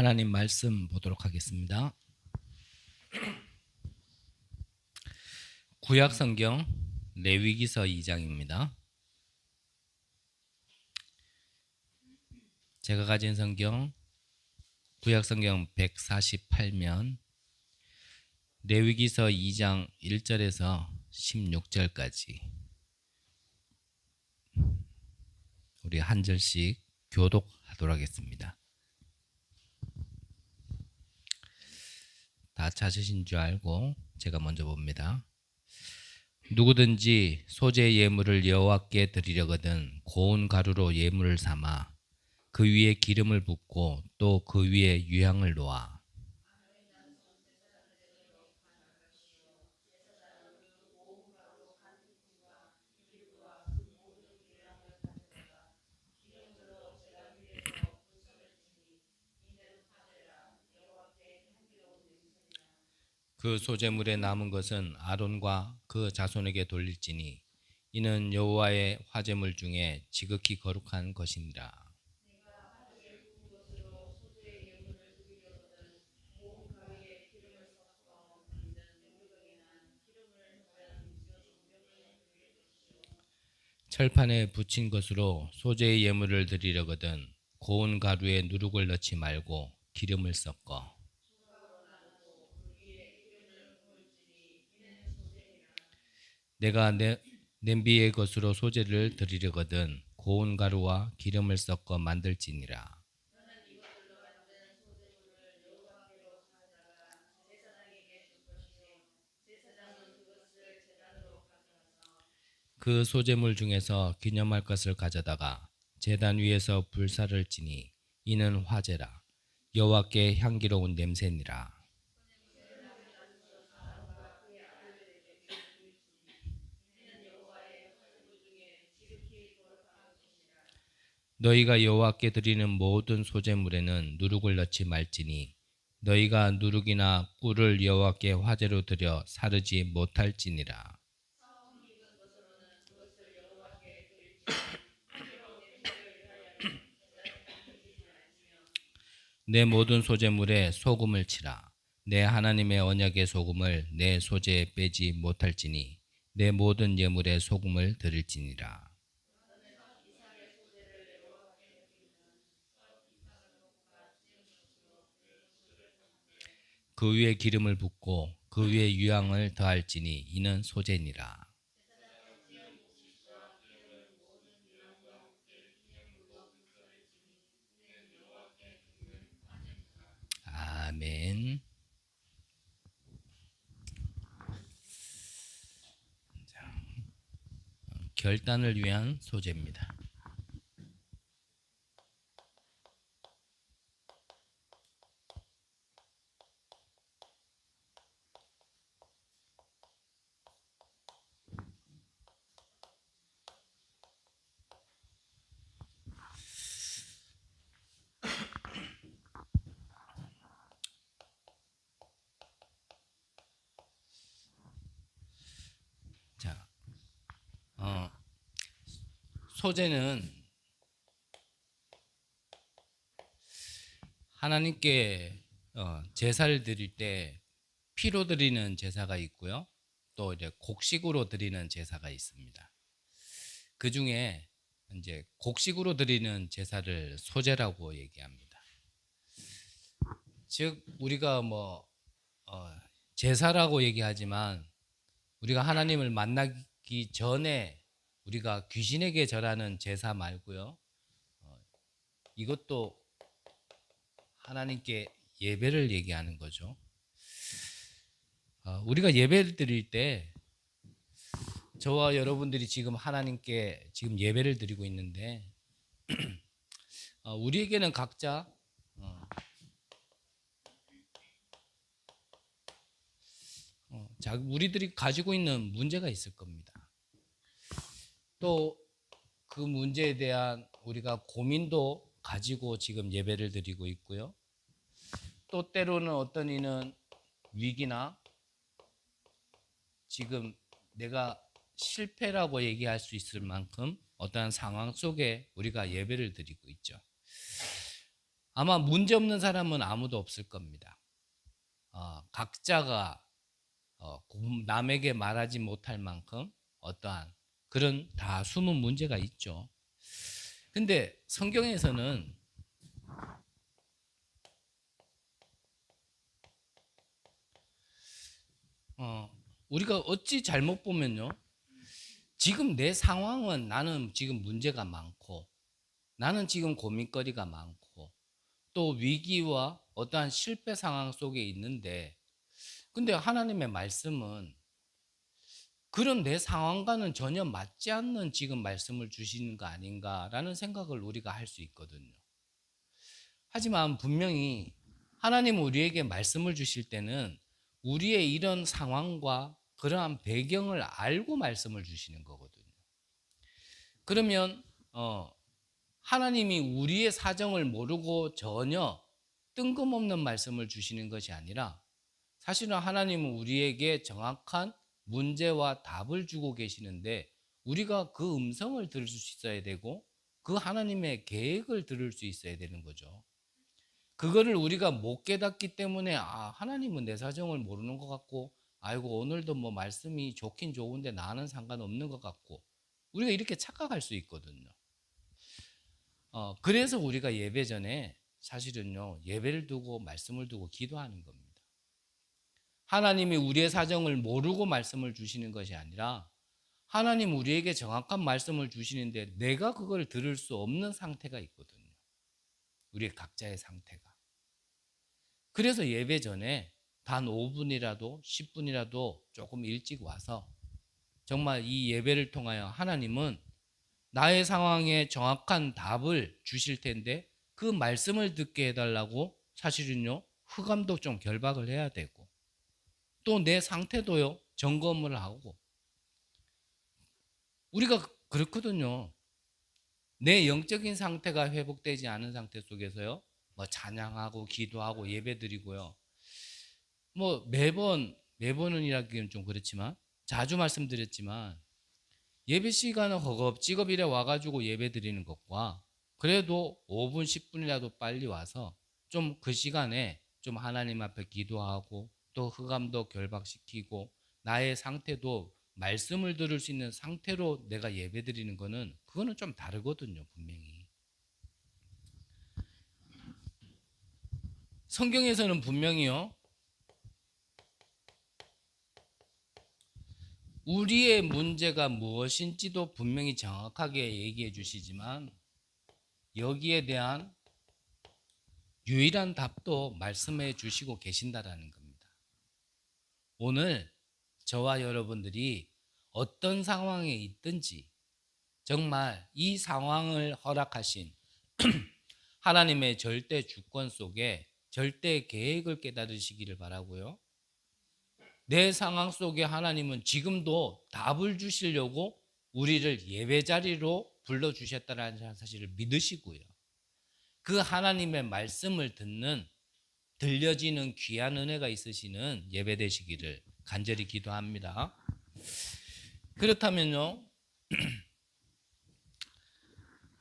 하나님 말씀 보도록 하겠습니다. 구약 성경 레위기서 2장입니다. 제가 가진 성경 구약 성경 148면 레위기서 2장 1절에서 16절까지 우리 한 절씩 교독하도록 하겠습니다. 다 찾으신 줄 알고 제가 먼저 봅니다. 누구든지 소재 예물을 여호와께 드리려거든 고운 가루로 예물을 삼아 그 위에 기름을 붓고 또 그 위에 유향을 놓아 그 소재물에 남은 것은 아론과 그 자손에게 돌릴지니 이는 여호와의 화제물 중에 지극히 거룩한 것이니라. 철판에 붙인 것으로 소재의 예물을 드리려거든 고운 가루에 누룩을 넣지 말고 기름을 섞어 내가 냄비의 것으로 소재를 드리려거든 고운 가루와 기름을 섞어 만들지니라. 그 소재물 중에서 기념할 것을 가져다가 제단 위에서 불사를 지니 이는 화제라. 여호와께 향기로운 냄새니라. 너희가 여호와께 드리는 모든 소재물에는 누룩을 넣지 말지니 너희가 누룩이나 꿀을 여호와께 화제로 드려 사르지 못할지니라. 내 모든 소재물에 소금을 치라. 내 하나님의 언약의 소금을 내 소재에 빼지 못할지니 내 모든 예물에 소금을 드릴지니라. 그 위에 기름을 붓고 그 위에 유향을 더할지니 이는 소재니라. 아멘. 결단을 위한 소재입니다. 자, 소재는 하나님께 제사를 드릴 때 피로 드리는 제사가 있고요. 또 이제 곡식으로 드리는 제사가 있습니다. 그 중에 이제 곡식으로 드리는 제사를 소제라고 얘기합니다. 즉 우리가 제사라고 얘기하지만 우리가 하나님을 만나기 전에 우리가 귀신에게 절하는 제사 말고요. 이것도 하나님께 예배를 얘기하는 거죠. 우리가 예배를 드릴 때 저와 여러분들이 지금 하나님께 지금 예배를 드리고 있는데 우리에게는 각자 우리들이 가지고 있는 문제가 있을 겁니다. 또 그 문제에 대한 우리가 고민도 가지고 지금 예배를 드리고 있고요. 또 때로는 어떤 이는 위기나 지금 내가 실패라고 얘기할 수 있을 만큼 어떠한 상황 속에 우리가 예배를 드리고 있죠. 아마 문제 없는 사람은 아무도 없을 겁니다. 각자가 남에게 말하지 못할 만큼 어떠한 그런 다 숨은 문제가 있죠. 근데 성경에서는 우리가 어찌 잘못 보면요, 지금 내 상황은 나는 지금 문제가 많고 나는 지금 고민거리가 많고 또 위기와 어떠한 실패 상황 속에 있는데, 근데 하나님의 말씀은 그런 내 상황과는 전혀 맞지 않는 지금 말씀을 주시는 거 아닌가라는 생각을 우리가 할 수 있거든요. 하지만 분명히 하나님은 우리에게 말씀을 주실 때는 우리의 이런 상황과 그러한 배경을 알고 말씀을 주시는 거거든요. 그러면 하나님이 우리의 사정을 모르고 전혀 뜬금없는 말씀을 주시는 것이 아니라, 사실은 하나님은 우리에게 정확한 문제와 답을 주고 계시는데 우리가 그 음성을 들을 수 있어야 되고 그 하나님의 계획을 들을 수 있어야 되는 거죠. 그거를 우리가 못 깨닫기 때문에 하나님은 내 사정을 모르는 것 같고, 아이고 오늘도 뭐 말씀이 좋긴 좋은데 나는 상관없는 것 같고, 우리가 이렇게 착각할 수 있거든요. 그래서 우리가 예배 전에 사실은요, 예배를 두고 말씀을 두고 기도하는 겁니다. 하나님이 우리의 사정을 모르고 말씀을 주시는 것이 아니라 하나님 우리에게 정확한 말씀을 주시는데 내가 그걸 들을 수 없는 상태가 있거든요. 우리의 각자의 상태가. 그래서 예배 전에 단 5분이라도 10분이라도 조금 일찍 와서 정말 이 예배를 통하여 하나님은 나의 상황에 정확한 답을 주실 텐데 그 말씀을 듣게 해달라고 사실은요, 흑암도 좀 결박을 해야 되고 또 내 상태도요, 점검을 하고. 우리가 그렇거든요. 내 영적인 상태가 회복되지 않은 상태 속에서요, 뭐 찬양하고 기도하고 예배드리고요, 뭐 매번은 이라기는 좀 그렇지만 자주 말씀드렸지만 예배 시간은 허겁지겁 이래 와가지고 예배 드리는 것과 그래도 5분 10분이라도 빨리 와서 좀 그 시간에 좀 하나님 앞에 기도하고 또 흑암도 결박시키고 나의 상태도 말씀을 들을 수 있는 상태로 내가 예배 드리는 거는 그거는 좀 다르거든요. 분명히 성경에서는 분명히요, 우리의 문제가 무엇인지도 분명히 정확하게 얘기해 주시지만 여기에 대한 유일한 답도 말씀해 주시고 계신다라는 겁니다. 오늘 저와 여러분들이 어떤 상황에 있든지 정말 이 상황을 허락하신 하나님의 절대 주권 속에 절대 계획을 깨달으시기를 바라고요. 내 상황 속에 하나님은 지금도 답을 주시려고 우리를 예배 자리로 불러주셨다는 사실을 믿으시고요. 그 하나님의 말씀을 듣는 들려지는 귀한 은혜가 있으시는 예배 되시기를 간절히 기도합니다. 그렇다면요,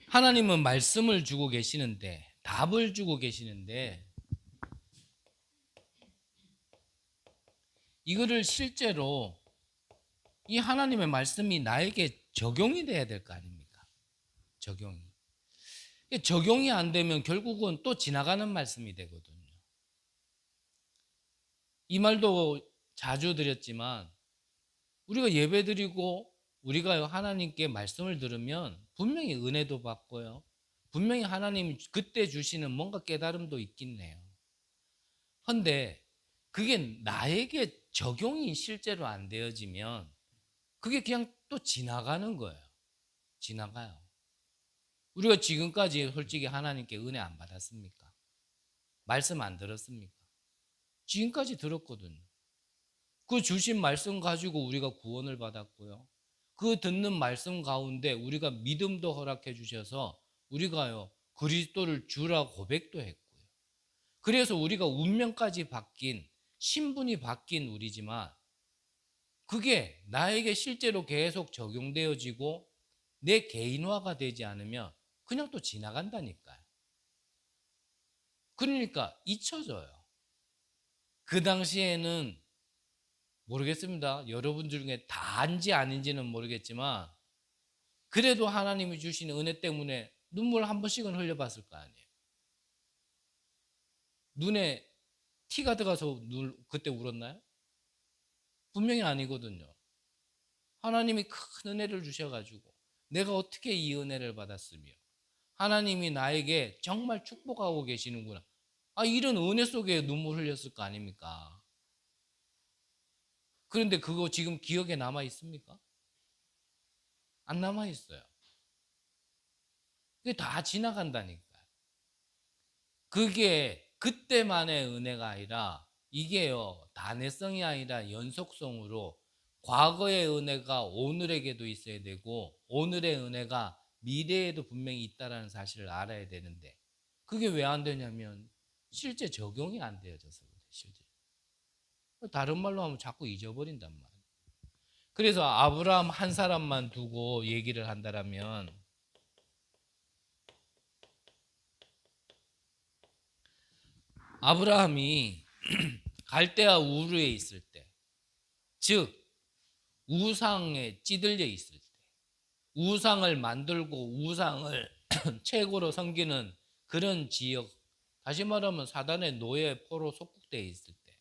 하나님은 말씀을 주고 계시는데, 답을 주고 계시는데 이거를 실제로 이 하나님의 말씀이 나에게 적용이 돼야 될 거 아닙니까? 적용이 안 되면 결국은 또 지나가는 말씀이 되거든요. 이 말도 자주 드렸지만 우리가 예배드리고 우리가 하나님께 말씀을 들으면 분명히 은혜도 받고요, 분명히 하나님 그때 주시는 뭔가 깨달음도 있긴 해요. 그런데 그게 나에게 적용이 실제로 안 되어지면 그게 그냥 또 지나가는 거예요. 지나가요. 우리가 지금까지 솔직히 하나님께 은혜 안 받았습니까? 말씀 안 들었습니까? 지금까지 들었거든요. 그 주신 말씀 가지고 우리가 구원을 받았고요, 그 듣는 말씀 가운데 우리가 믿음도 허락해 주셔서 우리가요 그리스도를 주라 고백도 했고요. 그래서 우리가 운명까지 바뀐, 신분이 바뀐 우리지만 그게 나에게 실제로 계속 적용되어지고 내 개인화가 되지 않으면 그냥 또 지나간다니까요. 그러니까 잊혀져요. 그 당시에는 모르겠습니다. 여러분 중에 다인지 아닌지는 모르겠지만 그래도 하나님이 주신 은혜 때문에 눈물 한 번씩은 흘려봤을 거 아니에요. 눈에 티가 들어가서 그때 울었나요? 분명히 아니거든요. 하나님이 큰 은혜를 주셔가지고 내가 어떻게 이 은혜를 받았으며 하나님이 나에게 정말 축복하고 계시는구나. 이런 은혜 속에 눈물 흘렸을 거 아닙니까? 그런데 그거 지금 기억에 남아 있습니까? 안 남아 있어요. 그게 다 지나간다니까요. 그게 그때만의 은혜가 아니라 이게요, 단회성이 아니라 연속성으로 과거의 은혜가 오늘에게도 있어야 되고 오늘의 은혜가 미래에도 분명히 있다는 사실을 알아야 되는데 그게 왜 안 되냐면 실제 적용이 안 되어져서 그래요. 실제. 다른 말로 하면 자꾸 잊어버린단 말이에요. 그래서 아브라함 한 사람만 두고 얘기를 한다면 아브라함이 갈대아 우르에 있을 때, 즉 우상에 찌들려 있을 때, 우상을 만들고 우상을 최고로 섬기는 그런 지역, 다시 말하면 사단의 노예 포로 속국되어 있을 때,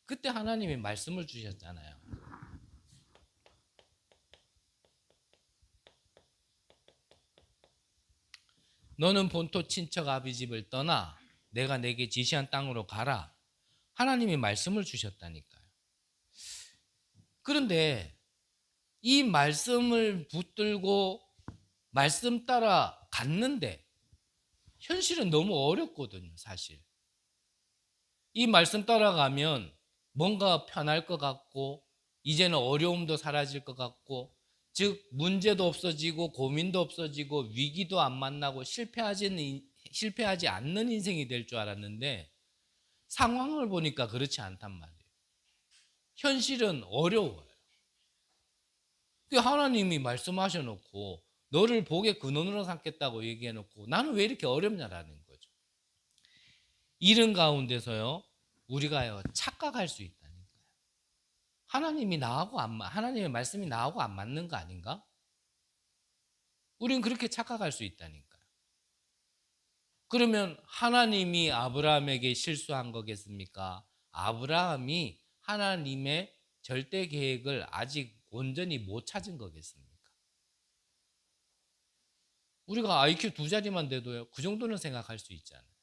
그때 하나님이 말씀을 주셨잖아요. 너는 본토 친척 아비 집을 떠나 내가 내게 지시한 땅으로 가라. 하나님이 말씀을 주셨다니까요. 그런데 이 말씀을 붙들고 말씀 따라 갔는데 현실은 너무 어렵거든요, 사실. 이 말씀 따라가면 뭔가 편할 것 같고 이제는 어려움도 사라질 것 같고 즉 문제도 없어지고 고민도 없어지고 위기도 안 만나고 실패하지 않는 인생이 될 줄 알았는데 상황을 보니까 그렇지 않단 말이에요. 현실은 어려워요. 하나님이 말씀하셔놓고 너를 복의 근원으로 삼겠다고 얘기해놓고 나는 왜 이렇게 어렵냐라는 거죠. 이런 가운데서요 우리가요 착각할 수 있다니까요. 하나님의 말씀이 나하고 안 맞는 거 아닌가? 우리는 그렇게 착각할 수 있다니까요. 그러면 하나님이 아브라함에게 실수한 거겠습니까? 아브라함이 하나님의 절대 계획을 아직 온전히 못 찾은 거겠습니까? 우리가 IQ 2자리만 돼도요 그 정도는 생각할 수 있잖아요.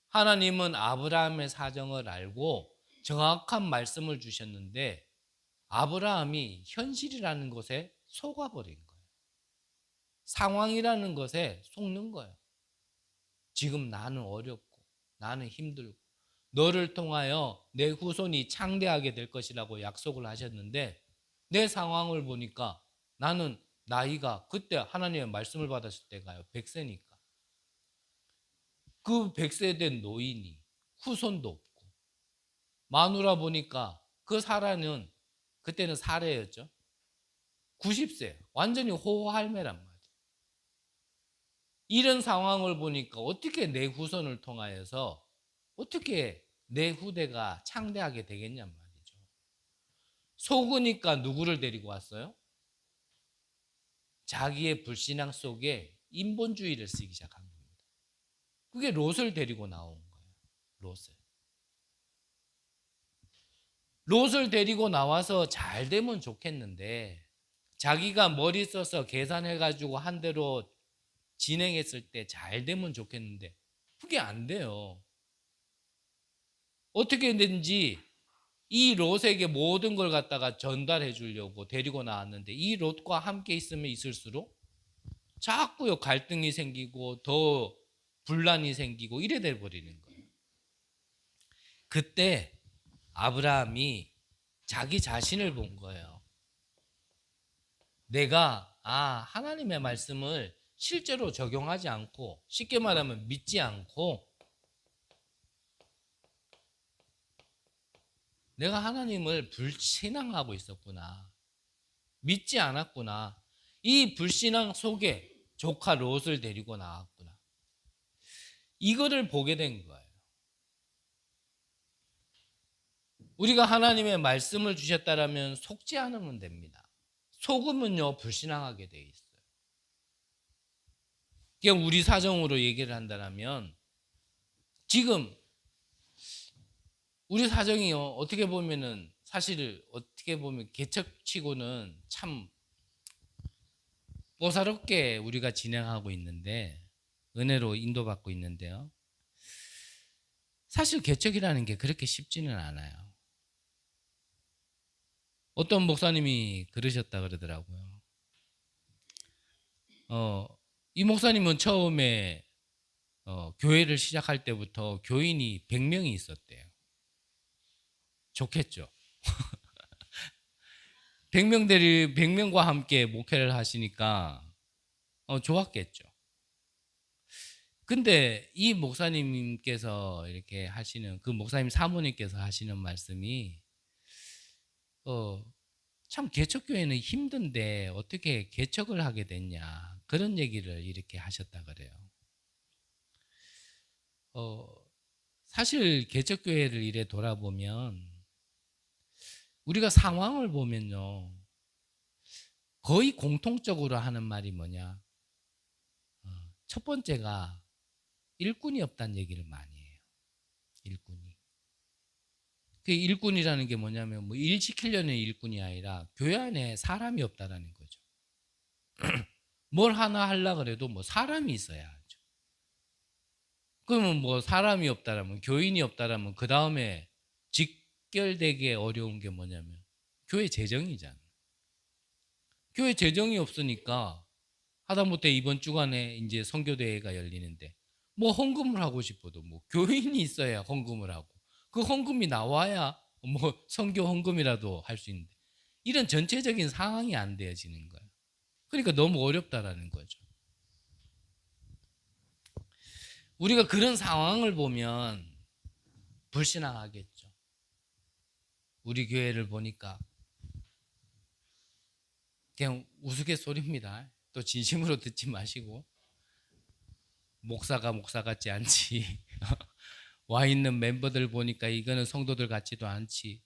하나님은 아브라함의 사정을 알고 정확한 말씀을 주셨는데 아브라함이 현실이라는 것에 속아버린 거예요. 상황이라는 것에 속는 거예요. 지금 나는 어렵고 나는 힘들고 너를 통하여 내 후손이 창대하게 될 것이라고 약속을 하셨는데 내 상황을 보니까 나는 나이가 그때 하나님의 말씀을 받았을 때가요 100세니까 그 100세 된 노인이 후손도 없고 마누라 보니까 그 사라는 그때는 사례였죠. 90세 완전히 호호할매란 말이에요. 이런 상황을 보니까 어떻게 내 후손을 통하여서 어떻게 내 후대가 창대하게 되겠냔 말이죠. 속으니까 누구를 데리고 왔어요? 자기의 불신앙 속에 인본주의를 쓰기 시작한 겁니다. 그게 롯을 데리고 나온 거예요. 롯을 데리고 나와서 잘 되면 좋겠는데 자기가 머리 써서 계산해가지고 한 대로 진행했을 때 잘 되면 좋겠는데 그게 안 돼요. 어떻게든지 이 롯에게 모든 걸 갖다가 전달해 주려고 데리고 나왔는데 이 롯과 함께 있으면 있을수록 자꾸요 갈등이 생기고 더 분란이 생기고 이래 돼 버리는 거예요. 그때 아브라함이 자기 자신을 본 거예요. 내가 하나님의 말씀을 실제로 적용하지 않고 쉽게 말하면 믿지 않고 내가 하나님을 불신앙하고 있었구나. 믿지 않았구나. 이 불신앙 속에 조카 롯을 데리고 나왔구나. 이거를 보게 된 거예요. 우리가 하나님의 말씀을 주셨다라면 속지 않으면 됩니다. 속으면요 불신앙하게 돼 있어요. 그냥 우리 사정으로 얘기를 한다면 지금 우리 사정이요 어떻게 보면은 사실 어떻게 보면 개척치고는 참 보사롭게 우리가 진행하고 있는데 은혜로 인도받고 있는데요. 사실 개척이라는 게 그렇게 쉽지는 않아요. 어떤 목사님이 그러셨다 그러더라고요. 이 목사님은 처음에 교회를 시작할 때부터 교인이 100명이 있었대요. 좋겠죠. 100명과 함께 목회를 하시니까 좋았겠죠. 근데 이 목사님께서 이렇게 하시는 그 목사님 사모님께서 하시는 말씀이 참 개척교회는 힘든데 어떻게 개척을 하게 됐냐 그런 얘기를 이렇게 하셨다 그래요. 사실 개척교회를 이래 돌아보면 우리가 상황을 보면요 거의 공통적으로 하는 말이 뭐냐, 첫 번째가 일꾼이 없다는 얘기를 많이 해요. 일꾼이. 그 일꾼이라는 게 뭐냐면 뭐 일 시키려는 일꾼이 아니라 교회 안에 사람이 없다라는 거죠. 뭘 하나 하려고 그래도 뭐 사람이 있어야 하죠. 그러면 뭐 사람이 없다라면 교인이 없다라면 그 다음에 직결되기 어려운 게 뭐냐면 교회 재정이잖아요. 교회 재정이 없으니까 하다못해 이번 주간에 이제 선교대회가 열리는데 뭐 헌금을 하고 싶어도 뭐 교인이 있어야 헌금을 하고 그 헌금이 나와야 뭐 선교 헌금이라도 할 수 있는데 이런 전체적인 상황이 안 되어지는 거예요. 그러니까 너무 어렵다라는 거죠. 우리가 그런 상황을 보면 불신앙하겠죠. 우리 교회를 보니까 그냥 우스갯소리입니다. 또 진심으로 듣지 마시고 목사가 목사 같지 않지 와 있는 멤버들 보니까 이거는 성도들 같지도 않지.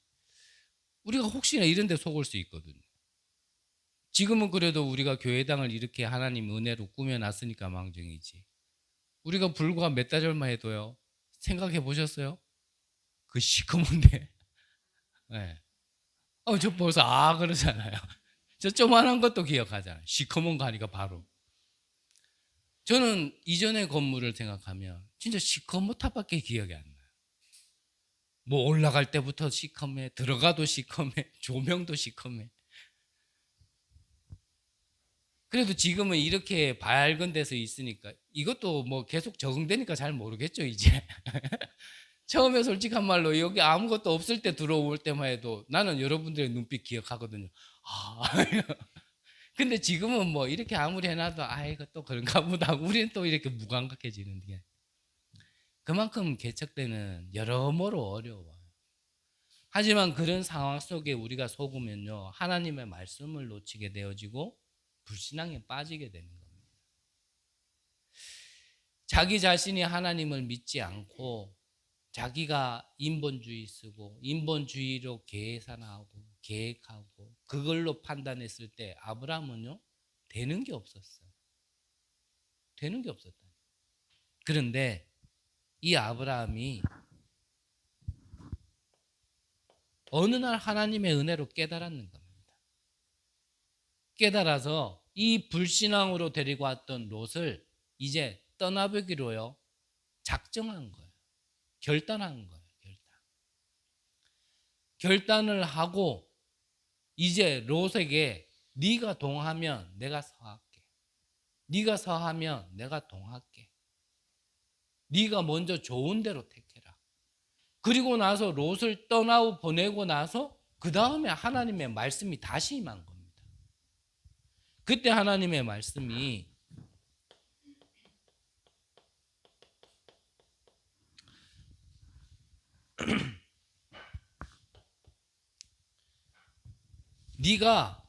우리가 혹시나 이런 데 속을 수 있거든요. 지금은 그래도 우리가 교회당을 이렇게 하나님 은혜로 꾸며놨으니까 망정이지. 우리가 불과 몇 달 전만 해도요. 생각해 보셨어요? 그 시커먼데. 네. 저 벌써 그러잖아요. 저 조만한 것도 기억하잖아요. 시커먼 거 하니까 바로. 저는 이전의 건물을 생각하면 진짜 시커멓다밖에 기억이 안 나요. 뭐 올라갈 때부터 시커매, 들어가도 시커매, 조명도 시커매. 그래도 지금은 이렇게 밝은 데서 있으니까 이것도 뭐 계속 적응되니까 잘 모르겠죠 이제. 처음에 솔직한 말로 여기 아무것도 없을 때 들어올 때만 해도 나는 여러분들의 눈빛 기억하거든요. 근데 지금은 뭐 이렇게 아무리 해놔도 이거 또 그런가 보다. 우리는 또 이렇게 무감각해지는 게 그만큼 개척 때는 여러모로 어려워요. 하지만 그런 상황 속에 우리가 속으면요 하나님의 말씀을 놓치게 되어지고 불신앙에 빠지게 되는 겁니다. 자기 자신이 하나님을 믿지 않고 자기가 인본주의 쓰고 인본주의로 계산하고 계획하고 그걸로 판단했을 때 아브라함은요 되는 게 없었어요. 되는 게 없었다. 그런데 이 아브라함이 어느 날 하나님의 은혜로 깨달았는 겁니다. 깨달아서 이 불신앙으로 데리고 왔던 롯을 이제 떠나보기로요 작정한 거예요. 결단한 거예요. 결단을 하고 이제 롯에게 네가 동하면 내가 서할게. 네가 서하면 내가 동할게. 네가 먼저 좋은 대로 택해라. 그리고 나서 롯을 보내고 나서 그 다음에 하나님의 말씀이 다시 임한 겁니다. 그때 하나님의 말씀이 네가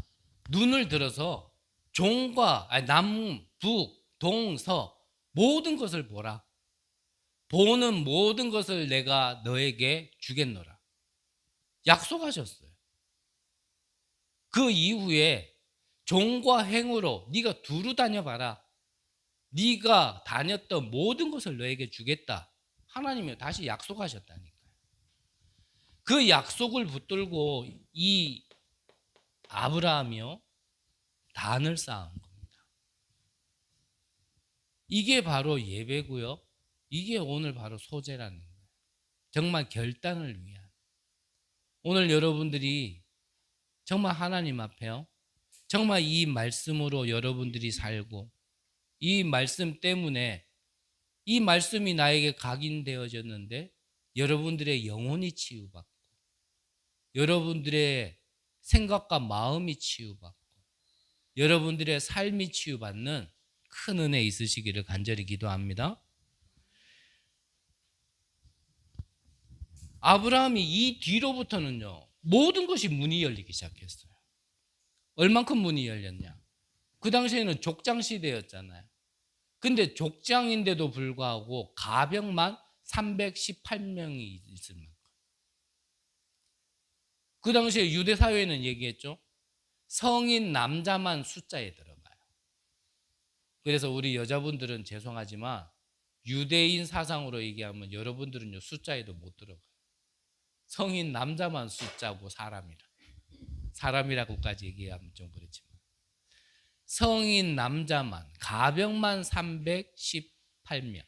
눈을 들어서 종과 남, 북, 동, 서 모든 것을 보라. 보는 모든 것을 내가 너에게 주겠노라. 약속하셨어요. 그 이후에 종과 행으로 네가 두루 다녀봐라. 네가 다녔던 모든 것을 너에게 주겠다. 하나님이 다시 약속하셨다니까요. 그 약속을 붙들고 이 아브라함이요 단을 쌓은 겁니다. 이게 바로 예배고요. 이게 오늘 바로 소재라는 거예요. 정말 결단을 위한. 오늘 여러분들이 정말 하나님 앞에요. 정말 이 말씀으로 여러분들이 살고 이 말씀 때문에 이 말씀이 나에게 각인되어졌는데 여러분들의 영혼이 치유받고 여러분들의 생각과 마음이 치유받고 여러분들의 삶이 치유받는 큰 은혜 있으시기를 간절히 기도합니다. 아브라함이 이 뒤로부터는요 모든 것이 문이 열리기 시작했어요. 얼만큼 문이 열렸냐? 그 당시에는 족장 시대였잖아요. 근데 족장인데도 불구하고 가병만 318명이 있을 만큼. 그 당시에 유대 사회는 얘기했죠. 성인 남자만 숫자에 들어가요. 그래서 우리 여자분들은 죄송하지만 유대인 사상으로 얘기하면 여러분들은요 숫자에도 못 들어가요. 성인 남자만 숫자고 사람이라고까지 얘기하면 좀 그렇지만 성인 남자만 가병만 318명.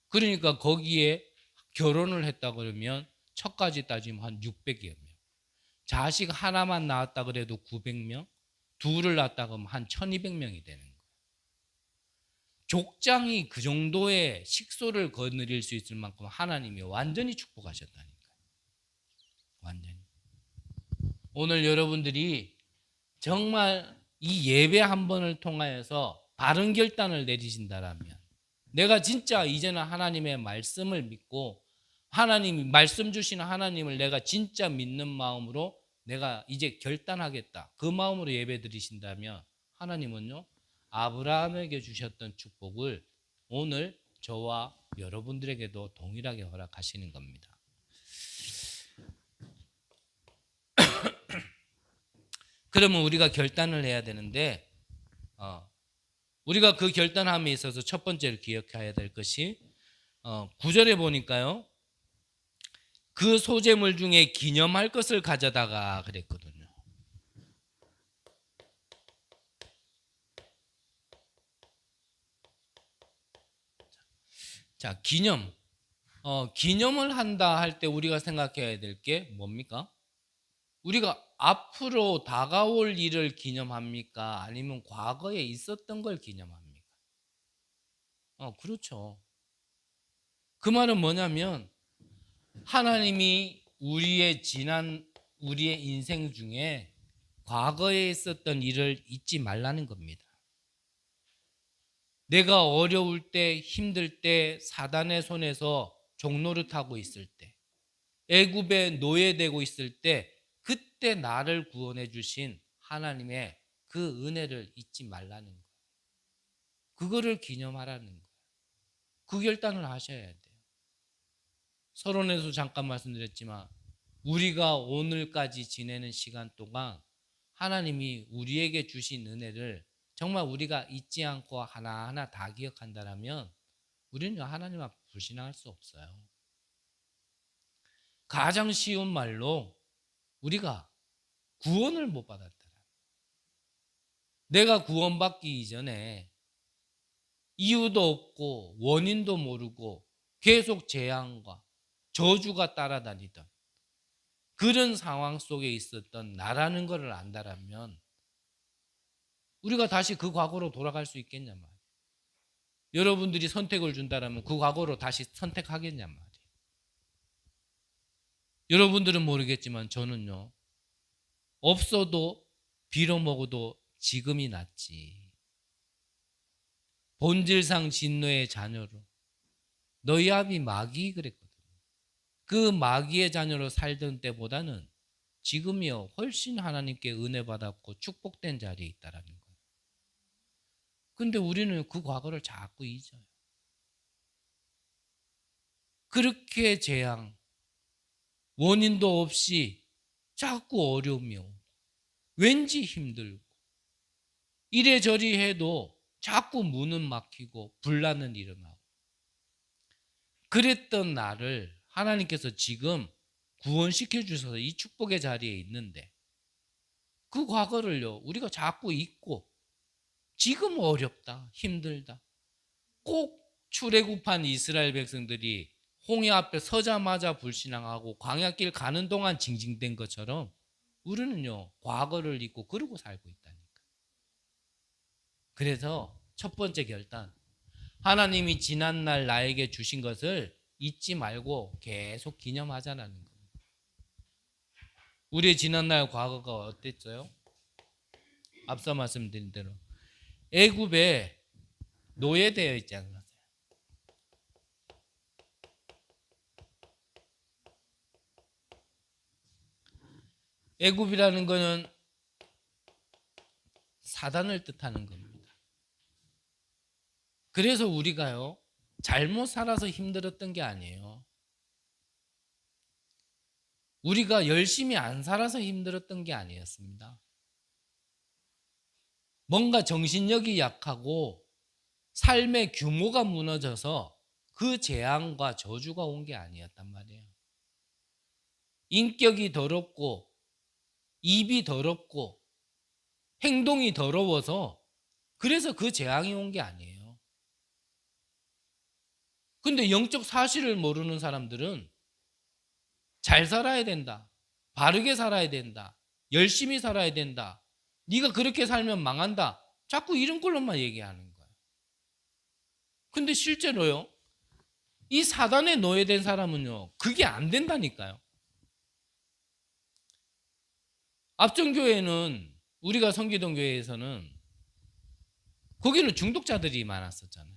그러니까 거기에 결혼을 했다 그러면 척까지 따지면 한 600여 명. 자식 하나만 낳았다 그래도 900명, 둘을 낳았다 그러면 한 1200명이 되는 거예요. 족장이 그 정도의 식소를 거느릴 수 있을 만큼 하나님이 완전히 축복하셨다니까요. 완전히. 오늘 여러분들이 정말 이 예배 한 번을 통하여서 바른 결단을 내리신다라면 내가 진짜 이제는 하나님의 말씀을 믿고 하나님이 말씀 주시는 하나님을 내가 진짜 믿는 마음으로 내가 이제 결단하겠다. 그 마음으로 예배 드리신다면 하나님은요. 아브라함에게 주셨던 축복을 오늘 저와 여러분들에게도 동일하게 허락하시는 겁니다. 그러면 우리가 결단을 해야 되는데 우리가 그 결단함에 있어서 첫 번째로 기억해야 될 것이 9절에 보니까요. 그 소재물 중에 기념할 것을 가져다가 그랬거든요. 자, 기념을 한다 할 때 우리가 생각해야 될 게 뭡니까? 우리가 앞으로 다가올 일을 기념합니까? 아니면 과거에 있었던 걸 기념합니까? 그렇죠. 그 말은 뭐냐면 하나님이 우리의 인생 중에 과거에 있었던 일을 잊지 말라는 겁니다. 내가 어려울 때, 힘들 때, 사단의 손에서 종노릇하고 있을 때, 애굽에 노예되고 있을 때, 그때 나를 구원해 주신 하나님의 그 은혜를 잊지 말라는 거예요. 그거를 기념하라는 거예요. 그 결단을 하셔야 돼요. 서론에서 잠깐 말씀드렸지만 우리가 오늘까지 지내는 시간 동안 하나님이 우리에게 주신 은혜를 정말 우리가 잊지 않고 하나하나 다 기억한다면 우리는 하나님 앞에 불신할 수 없어요. 가장 쉬운 말로 우리가 구원을 못 받았더라. 내가 구원받기 이전에 이유도 없고 원인도 모르고 계속 재앙과 저주가 따라다니던 그런 상황 속에 있었던 나라는 것을 안다라면 우리가 다시 그 과거로 돌아갈 수 있겠냐 말이에요. 여러분들이 선택을 준다라면 그 과거로 다시 선택하겠냐 말이에요. 여러분들은 모르겠지만 저는요. 없어도 빌어먹어도 지금이 낫지. 본질상 진노의 자녀로 너희 아비 마귀 그랬거든요. 그 마귀의 자녀로 살던 때보다는 지금이요 훨씬 하나님께 은혜 받았고 축복된 자리에 있다라는 거예요. 근데 우리는 그 과거를 자꾸 잊어요. 그렇게 재앙, 원인도 없이 자꾸 어려움이 오고 왠지 힘들고 이래저리 해도 자꾸 문은 막히고 분란은 일어나고 그랬던 나를 하나님께서 지금 구원시켜 주셔서 이 축복의 자리에 있는데 그 과거를요 우리가 자꾸 잊고 지금 어렵다 힘들다 꼭 출애굽한 이스라엘 백성들이 홍해 앞에 서자마자 불신앙하고 광야길 가는 동안 징징댄 것처럼 우리는요 과거를 잊고 그러고 살고 있다니까. 그래서 첫 번째 결단, 하나님이 지난날 나에게 주신 것을 잊지 말고 계속 기념하자는 겁니다. 우리의 지난날 과거가 어땠어요? 앞서 말씀드린 대로 애굽에 노예되어 있지 않았어요. 애굽이라는 것은 사단을 뜻하는 겁니다. 그래서 우리가요 잘못 살아서 힘들었던 게 아니에요. 우리가 열심히 안 살아서 힘들었던 게 아니었습니다. 뭔가 정신력이 약하고 삶의 규모가 무너져서 그 재앙과 저주가 온 게 아니었단 말이에요. 인격이 더럽고 입이 더럽고 행동이 더러워서 그래서 그 재앙이 온 게 아니에요. 근데 영적 사실을 모르는 사람들은 잘 살아야 된다, 바르게 살아야 된다, 열심히 살아야 된다, 네가 그렇게 살면 망한다, 자꾸 이런 걸로만 얘기하는 거예요. 근데 실제로요 이 사단에 노예된 사람은요 그게 안 된다니까요. 앞전 교회는 우리가 섬기던 교회에서는 거기는 중독자들이 많았었잖아요.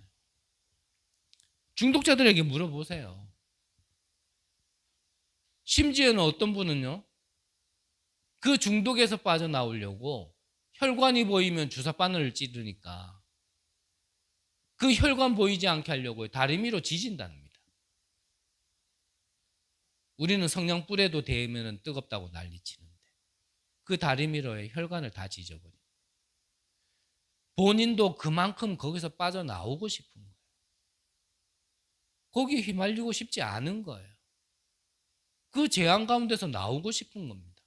중독자들에게 물어보세요. 심지어는 어떤 분은요 그 중독에서 빠져나오려고 혈관이 보이면 주사바늘을 찌르니까 그 혈관 보이지 않게 하려고 다리미로 지진답니다. 우리는 성냥 뿔에도 대면 뜨겁다고 난리치는데 그 다리미로에 혈관을 다 지져버려요. 본인도 그만큼 거기서 빠져나오고 싶은 거예요. 거기에 휘말리고 싶지 않은 거예요. 그 재앙 가운데서 나오고 싶은 겁니다.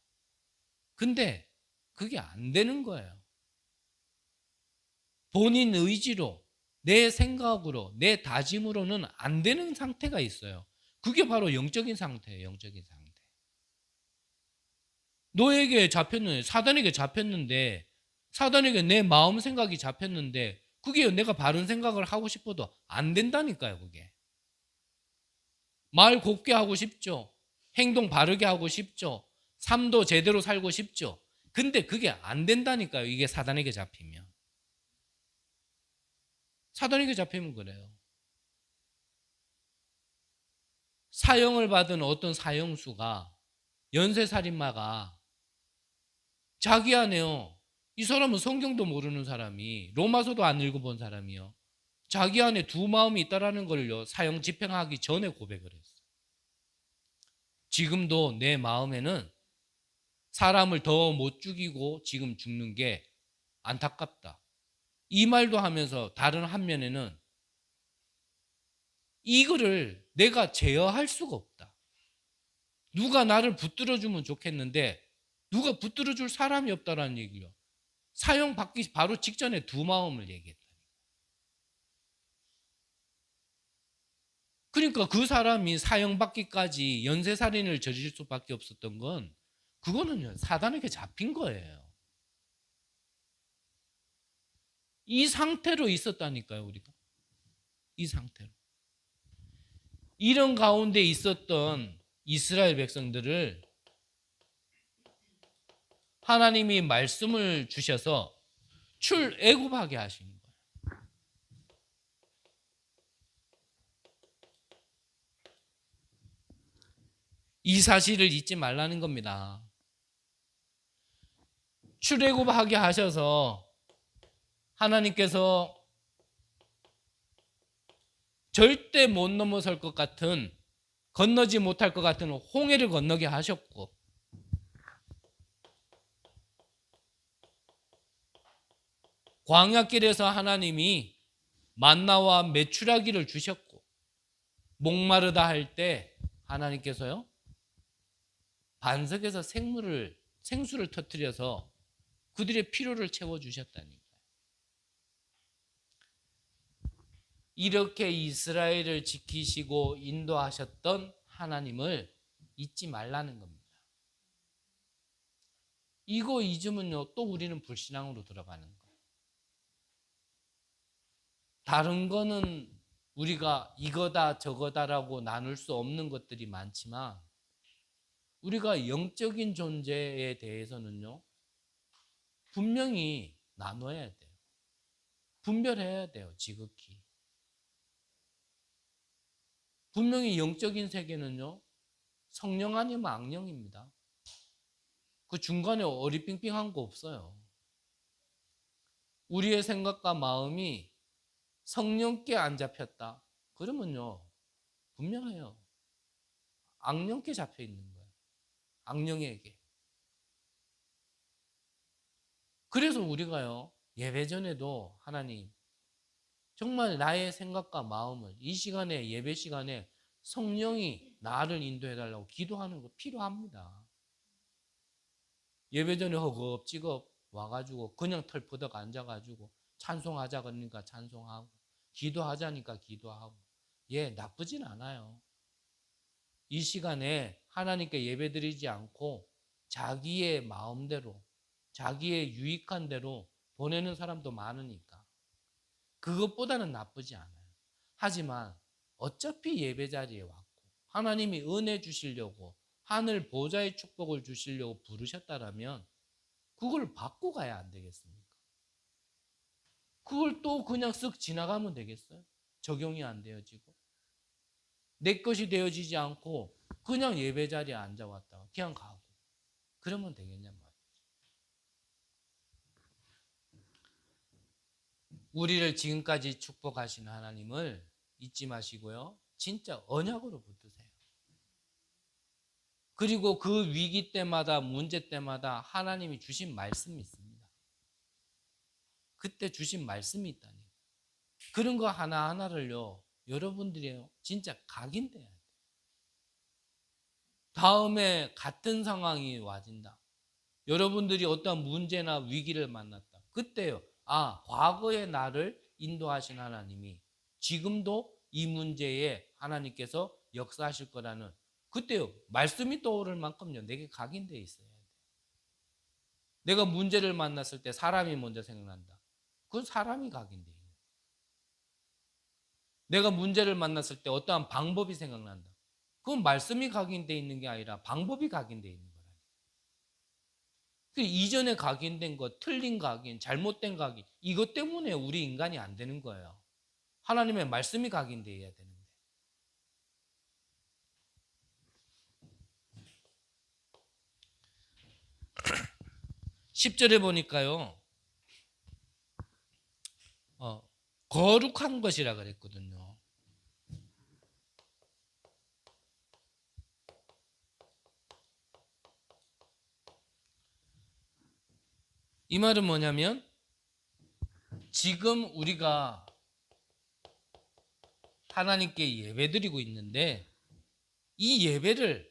근데 그게 안 되는 거예요. 본인 의지로, 내 생각으로, 내 다짐으로는 안 되는 상태가 있어요. 그게 바로 영적인 상태예요. 영적인 상태. 너에게 잡혔는데, 사단에게 잡혔는데, 사단에게 내 마음 생각이 잡혔는데 그게 내가 바른 생각을 하고 싶어도 안 된다니까요. 그게 말 곱게 하고 싶죠. 행동 바르게 하고 싶죠. 삶도 제대로 살고 싶죠. 근데 그게 안 된다니까요. 이게 사단에게 잡히면. 사단에게 잡히면 그래요. 사형을 받은 어떤 사형수가, 연쇄살인마가 자기 안에요, 이 사람은 성경도 모르는 사람이, 로마서도 안 읽어본 사람이요, 자기 안에 두 마음이 있다라는 걸요 사형 집행하기 전에 고백을 했어요. 지금도 내 마음에는 사람을 더 못 죽이고 지금 죽는 게 안타깝다, 이 말도 하면서 다른 한면에는 이거를 내가 제어할 수가 없다, 누가 나를 붙들어주면 좋겠는데 누가 붙들어줄 사람이 없다라는 얘기요. 사형 받기 바로 직전에 두 마음을 얘기했다. 그러니까 그 사람이 사형 받기까지 연쇄살인을 저질 수밖에 없었던 건 그거는요 사단에게 잡힌 거예요. 이 상태로 있었다니까요. 우리가 이 상태로. 이런 가운데 있었던 이스라엘 백성들을 하나님이 말씀을 주셔서 출애굽하게 하신 거예요. 이 사실을 잊지 말라는 겁니다. 출애굽하게 하셔서 하나님께서 절대 못 넘어설 것 같은 건너지 못할 것 같은 홍해를 건너게 하셨고, 광야길에서 하나님이 만나와 메추라기를 주셨고, 목마르다 할 때 하나님께서요 반석에서 생수를 터뜨려서 그들의 필요를 채워주셨다니까요. 이렇게 이스라엘을 지키시고 인도하셨던 하나님을 잊지 말라는 겁니다. 이거 잊으면요 또 우리는 불신앙으로 들어가는 거예요. 다른 거는 우리가 이거다 저거다라고 나눌 수 없는 것들이 많지만 우리가 영적인 존재에 대해서는요 분명히 나눠야 돼요. 분별해야 돼요. 지극히. 분명히 영적인 세계는요 성령 아니면 악령입니다. 그 중간에 어리빙빙한 거 없어요. 우리의 생각과 마음이 성령께 안 잡혔다. 그러면요 분명해요. 악령께 잡혀 있는 거예요. 악령에게. 그래서 우리가요 예배 전에도 하나님 정말 나의 생각과 마음을 이 시간에 예배 시간에 성령이 나를 인도해달라고 기도하는 거 필요합니다. 예배 전에 허겁지겁 와가지고 그냥 털퍼덕 앉아가지고 찬송하자 그러니까 찬송하고 기도하자니까 기도하고 나쁘진 않아요. 이 시간에 하나님께 예배드리지 않고 자기의 마음대로 자기의 유익한 대로 보내는 사람도 많으니까 그것보다는 나쁘지 않아요. 하지만 어차피 예배 자리에 왔고 하나님이 은혜 주시려고 하늘 보좌의 축복을 주시려고 부르셨다라면 그걸 받고 가야 안 되겠습니까? 그걸 또 그냥 쓱 지나가면 되겠어요? 적용이 안 되어지고 내 것이 되어지지 않고 그냥 예배 자리에 앉아왔다가 그냥 가고 그러면 되겠냔 말이에요. 우리를 지금까지 축복하신 하나님을 잊지 마시고요. 진짜 언약으로 붙드세요. 그리고 그 위기 때마다 문제 때마다 하나님이 주신 말씀이 있습니다. 그때 주신 말씀이 있다니. 그런 거 하나하나를요. 여러분들이 진짜 각인돼야 돼요. 다음에 같은 상황이 와진다. 여러분들이 어떤 문제나 위기를 만났다. 그때요. 과거의 나를 인도하신 하나님이 지금도 이 문제에 하나님께서 역사하실 거라는 그때요. 말씀이 떠오를 만큼요. 내게 각인되어 있어야 돼요. 내가 문제를 만났을 때 사람이 먼저 생각난다. 그건 사람이 각인되어 있는 거예요. 내가 문제를 만났을 때 어떠한 방법이 생각난다. 그건 말씀이 각인되어 있는 게 아니라 방법이 각인되어 있는 거예요. 그 이전에 각인된 것, 틀린 각인, 잘못된 각인 이것 때문에 우리 인간이 안 되는 거예요. 하나님의 말씀이 각인되어야 되는데. 10절에 보니까요. 거룩한 것이라 그랬거든요. 이 말은 뭐냐면 지금 우리가 하나님께 예배드리고 있는데 이 예배를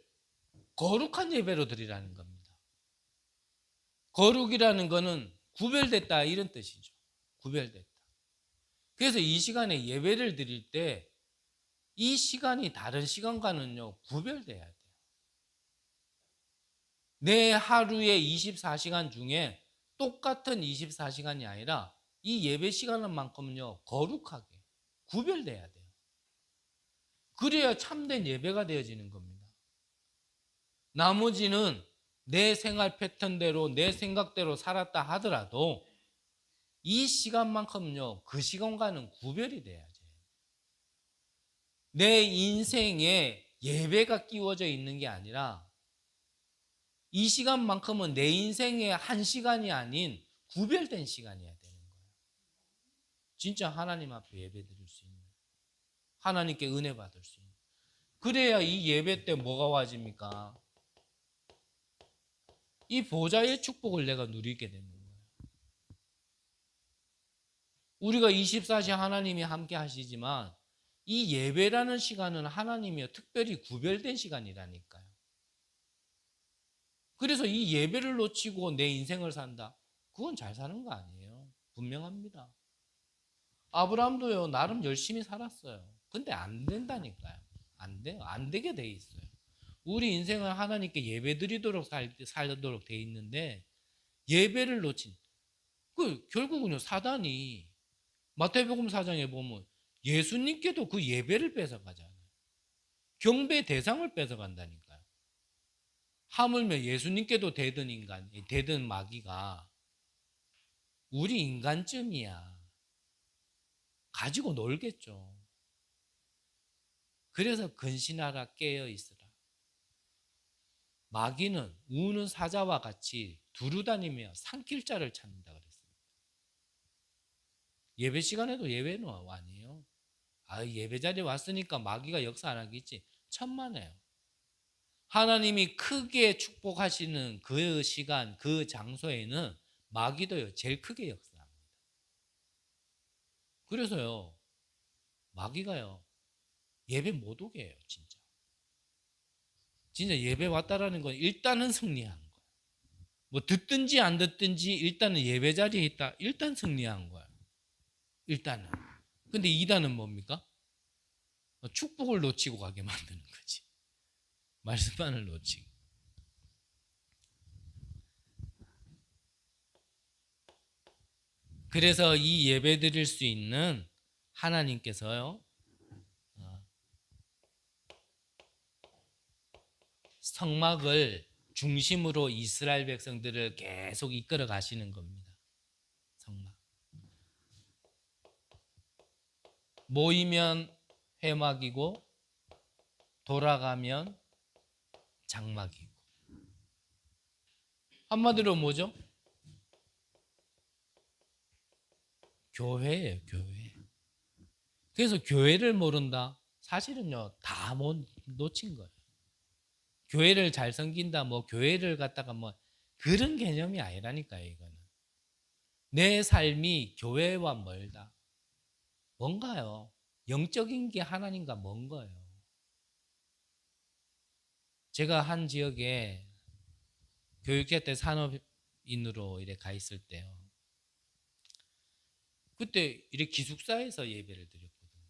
거룩한 예배로 드리라는 겁니다. 거룩이라는 것은 구별됐다 이런 뜻이죠. 구별됐다. 그래서 이 시간에 예배를 드릴 때 이 시간이 다른 시간과는요 구별돼야 돼요. 내 하루의 24시간 중에 똑같은 24시간이 아니라 이 예배 시간만큼은요 거룩하게 구별돼야 돼요. 그래야 참된 예배가 되어지는 겁니다. 나머지는 내 생활 패턴대로 내 생각대로 살았다 하더라도 이 시간만큼은요 그 시간과는 구별이 돼야죠. 내 인생에 예배가 끼워져 있는 게 아니라 이 시간만큼은 내 인생의 한 시간이 아닌 구별된 시간이어야 되는 거예요. 진짜 하나님 앞에 예배 드릴 수 있는, 하나님께 은혜 받을 수 있는. 그래야 이 예배 때 뭐가 와집니까? 이 보좌의 축복을 내가 누리게 되는 거예요. 우리가 24시 하나님이 함께 하시지만 이 예배라는 시간은 하나님이 특별히 구별된 시간이라니까요. 그래서 이 예배를 놓치고 내 인생을 산다? 그건 잘 사는 거 아니에요. 분명합니다. 아브라함도요, 나름 열심히 살았어요. 근데 안 된다니까요. 안 돼요. 안 되게 돼 있어요. 우리 인생을 하나님께 예배 드리도록 살도록 돼 있는데 예배를 놓친 결국은요, 사단이 마태복음 4장에 보면 예수님께도 그 예배를 뺏어가잖아요. 경배 대상을 뺏어간다니까요. 하물며 예수님께도 대든 인간, 대든 마귀가 우리 인간쯤이야 가지고 놀겠죠. 그래서 근신하라, 깨어 있으라. 마귀는 우는 사자와 같이 두루다니며 산길자를 찾는다 그랬습니다. 예배 시간에도 예배는 아니에요. 예배 자리에 왔으니까 마귀가 역사 안 하겠지. 천만에요. 하나님이 크게 축복하시는 그 시간, 그 장소에는 마귀도요, 제일 크게 역사합니다. 그래서요, 마귀가요, 예배 못 오게 해요, 진짜. 진짜 예배 왔다라는 건 일단은 승리한 거예요. 뭐 듣든지 안 듣든지 일단은 예배 자리에 있다. 일단 승리한 거예요. 일단은. 근데 2단은 뭡니까? 축복을 놓치고 가게 만드는 거지. 말씀만을 놓치고. 그래서 이 예배 드릴 수 있는 하나님께서요, 성막을 중심으로 이스라엘 백성들을 계속 이끌어 가시는 겁니다. 성막. 모이면 회막이고 돌아가면 장막이고. 한마디로 뭐죠? 교회예요, 교회. 그래서 교회를 모른다? 사실은요, 다 못 놓친 거예요. 교회를 잘 섬긴다, 뭐 교회를 갖다가 뭐 그런 개념이 아니라니까요, 이거는. 내 삶이 교회와 멀다. 뭔가요? 영적인 게 하나님과 먼 거예요. 제가 한 지역에 교육제 때 산업인으로 이렇게 가 있을 때요. 그때 이렇게 기숙사에서 예배를 드렸거든요.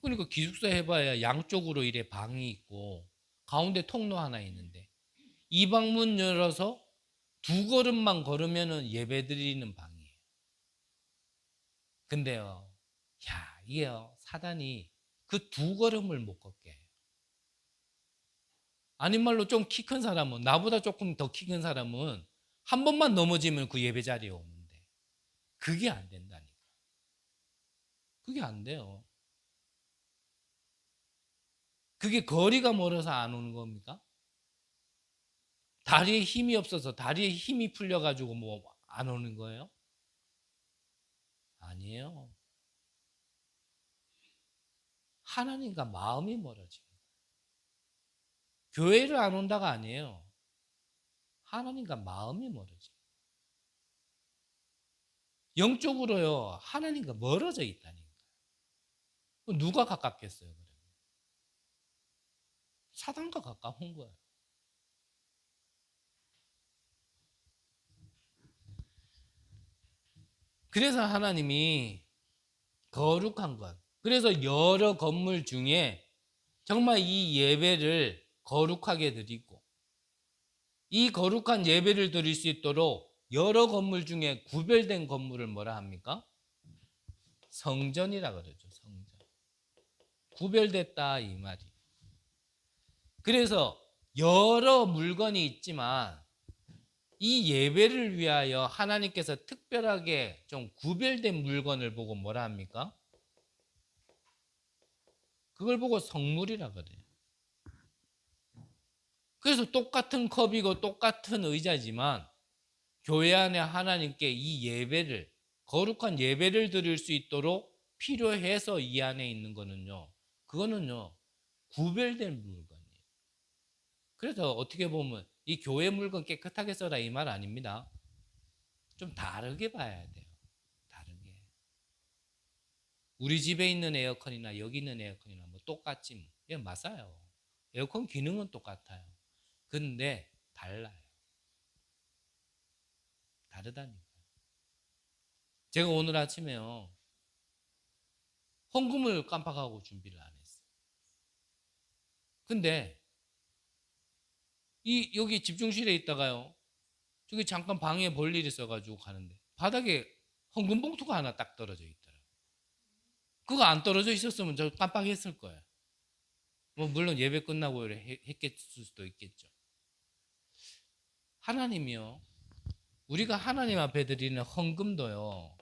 그러니까 기숙사 해봐야 양쪽으로 이렇게 방이 있고 가운데 통로 하나 있는데 이 방문 열어서 2걸음만 걸으면은 예배 드리는 방이에요. 근데요, 이게요, 사단이 그 2걸음을 못 걷게 해요. 아닌 말로 좀 키 큰 사람은, 나보다 조금 더 키 큰 사람은 한 번만 넘어지면 그 예배 자리에 오는데 그게 안 된다니까. 그게 안 돼요. 그게 거리가 멀어서 안 오는 겁니까? 다리에 힘이 없어서 다리에 힘이 풀려가지고 뭐 안 오는 거예요? 아니에요. 하나님과 마음이 멀어집니다. 교회를 안 온다가 아니에요. 하나님과 마음이 멀어집니다. 영적으로요, 하나님과 멀어져 있다니까요. 누가 가깝겠어요, 그러면? 사단과 가까운 거예요. 그래서 하나님이 거룩한 것, 그래서 여러 건물 중에 정말 이 예배를 거룩하게 드리고 이 거룩한 예배를 드릴 수 있도록 여러 건물 중에 구별된 건물을 뭐라 합니까? 성전이라 그러죠. 성전. 구별됐다 이 말이. 그래서 여러 물건이 있지만 이 예배를 위하여 하나님께서 특별하게 좀 구별된 물건을 보고 뭐라 합니까? 그걸 보고 성물이라 그래요. 그래서 똑같은 컵이고 똑같은 의자지만 교회 안에 하나님께 이 예배를, 거룩한 예배를 드릴 수 있도록 필요해서 이 안에 있는 거는요, 그거는요, 구별된 물건이에요. 그래서 어떻게 보면 이 교회 물건 깨끗하게 써라 이 말 아닙니다. 좀 다르게 봐야 돼요. 다르게. 우리 집에 있는 에어컨이나 여기 있는 에어컨이나 뭐 똑같지 뭐. 예, 맞아요. 에어컨 기능은 똑같아요. 근데 달라요. 다르다니까요. 제가 오늘 아침에요. 헌금을 깜빡하고 준비를 안 했어요. 근데 여기 집중실에 있다가요. 저기 잠깐 방에 볼 일이 있어가지고 가는데 바닥에 헌금 봉투가 하나 딱 떨어져 있더라고요. 그거 안 떨어져 있었으면 저 깜빡했을 거예요. 뭐 물론 예배 끝나고 했겠을 수도 있겠죠. 하나님이요. 우리가 하나님 앞에 드리는 헌금도요.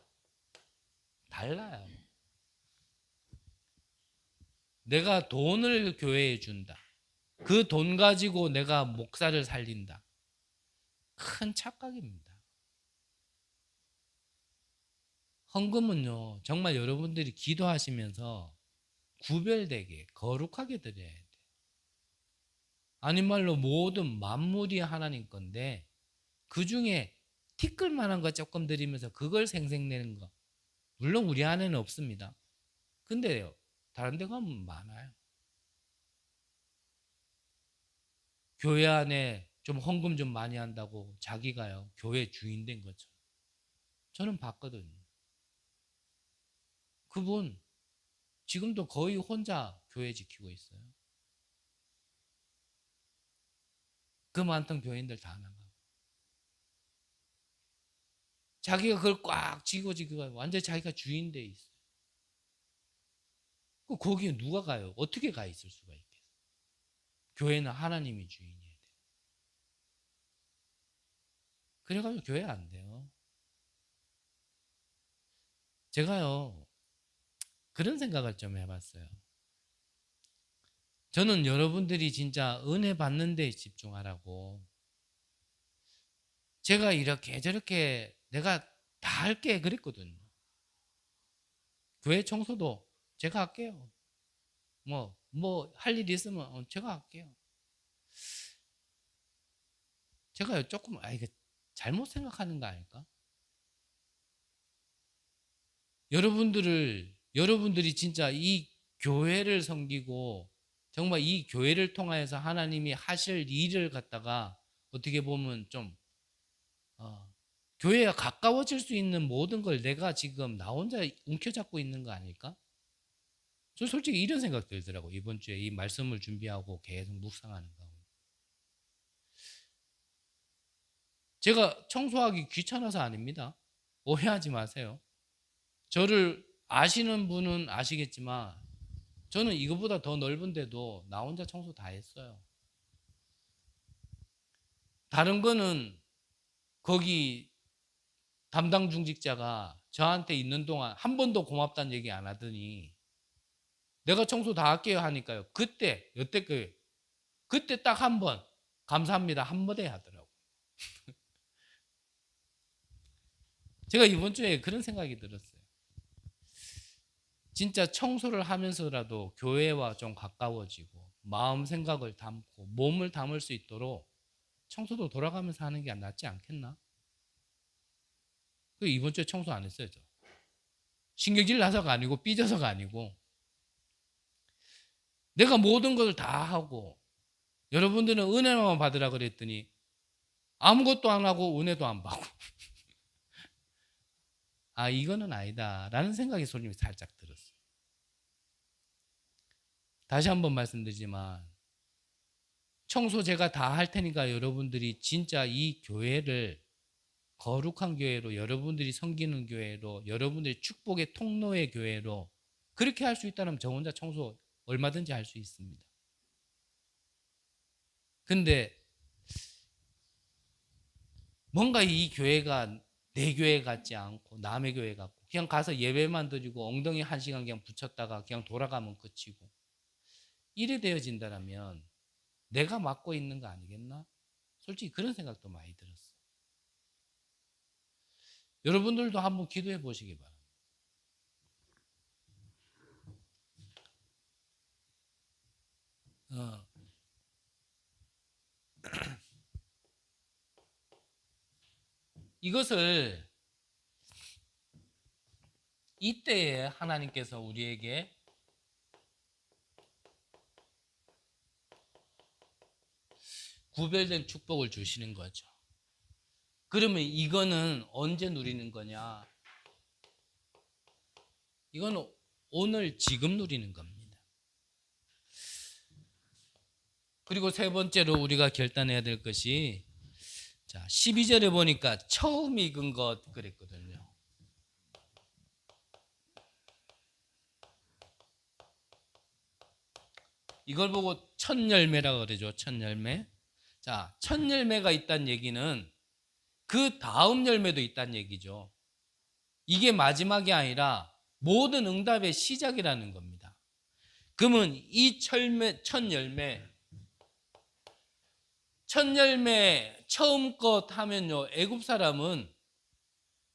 달라요. 내가 돈을 교회에 준다. 그 돈 가지고 내가 목사를 살린다. 큰 착각입니다. 헌금은요, 정말 여러분들이 기도하시면서 구별되게 거룩하게 드려야 돼요. 아닌 말로 모든 만물이 하나님 건데 그 중에 티끌 만한 거 조금 드리면서 그걸 생색내는 거 물론 우리 안에는 없습니다. 근데요, 다른 데 가면 많아요. 교회 안에 좀 헌금 좀 많이 한다고 자기가요 교회 주인 된 것처럼 저는 봤거든요. 그분 지금도 거의 혼자 교회 지키고 있어요. 그 많던 교인들 다 나가고 자기가 그걸 꽉 쥐고 완전히 자기가 주인 돼 있어요. 거기에 누가 가요? 어떻게 가 있을 수가 있겠어요? 교회는 하나님이 주인이에요. 그래가지고 교회 안 돼요. 제가요 그런 생각을 좀 해봤어요. 저는 여러분들이 진짜 은혜 받는 데 집중하라고 제가 이렇게 저렇게 내가 다 할게 그랬거든요. 교회 청소도 제가 할게요. 뭐 할 일 있으면 제가 할게요. 제가요 조금 이게 잘못 생각하는 거 아닐까? 여러분들이 진짜 이 교회를 섬기고 정말 이 교회를 통하여서 하나님이 하실 일을 갖다가 어떻게 보면 좀 교회에 가까워질 수 있는 모든 걸 내가 지금 나 혼자 움켜잡고 있는 거 아닐까? 저 솔직히 이런 생각 들더라고. 이번 주에 이 말씀을 준비하고 계속 묵상하는 가운데. 제가 청소하기 귀찮아서 아닙니다. 오해하지 마세요. 저를 아시는 분은 아시겠지만 저는 이거보다 더 넓은데도 나 혼자 청소 다 했어요. 다른 거는 거기 담당 중직자가 저한테 있는 동안 한 번도 고맙다는 얘기 안 하더니 내가 청소 다 할게요 하니까요. 그때 딱 한 번 감사합니다 한마디 하더라고. 제가 이번 주에 그런 생각이 들었어요. 진짜 청소를 하면서라도 교회와 좀 가까워지고 마음 생각을 담고 몸을 담을 수 있도록 청소도 돌아가면서 하는 게 낫지 않겠나? 이번 주에 청소 안 했어요. 저. 신경질 나서가 아니고 삐져서가 아니고 내가 모든 것을 다 하고 여러분들은 은혜만 받으라 그랬더니 아무것도 안 하고 은혜도 안 받고 이거는 아니다 라는 생각이 솔직히 살짝 들었어요. 다시 한번 말씀드리지만 청소 제가 다 할 테니까 여러분들이 진짜 이 교회를 거룩한 교회로 여러분들이 섬기는 교회로 여러분들이 축복의 통로의 교회로 그렇게 할 수 있다면 저 혼자 청소 얼마든지 할 수 있습니다. 근데 뭔가 이 교회가 내 교회 같지 않고 남의 교회 같고 그냥 가서 예배만 드리고 엉덩이 1시간 그냥 붙였다가 그냥 돌아가면 그치고 이래 되어진다면 내가 맡고 있는 거 아니겠나? 솔직히 그런 생각도 많이 들었어요. 여러분들도 한번 기도해 보시기 바랍니다. 이것을 이때에 하나님께서 우리에게 구별된 축복을 주시는 거죠. 그러면 이거는 언제 누리는 거냐? 이건 오늘 지금 누리는 겁니다. 그리고 세 번째로 우리가 결단해야 될 것이, 자, 12절에 보니까 처음 익은 것 그랬거든요. 이걸 보고 첫 열매라고 그러죠. 첫 열매. 자, 첫 열매가 있다는 얘기는 그 다음 열매도 있다는 얘기죠. 이게 마지막이 아니라 모든 응답의 시작이라는 겁니다. 그러면 이 첫 열매 처음 것 하면요, 애굽 사람은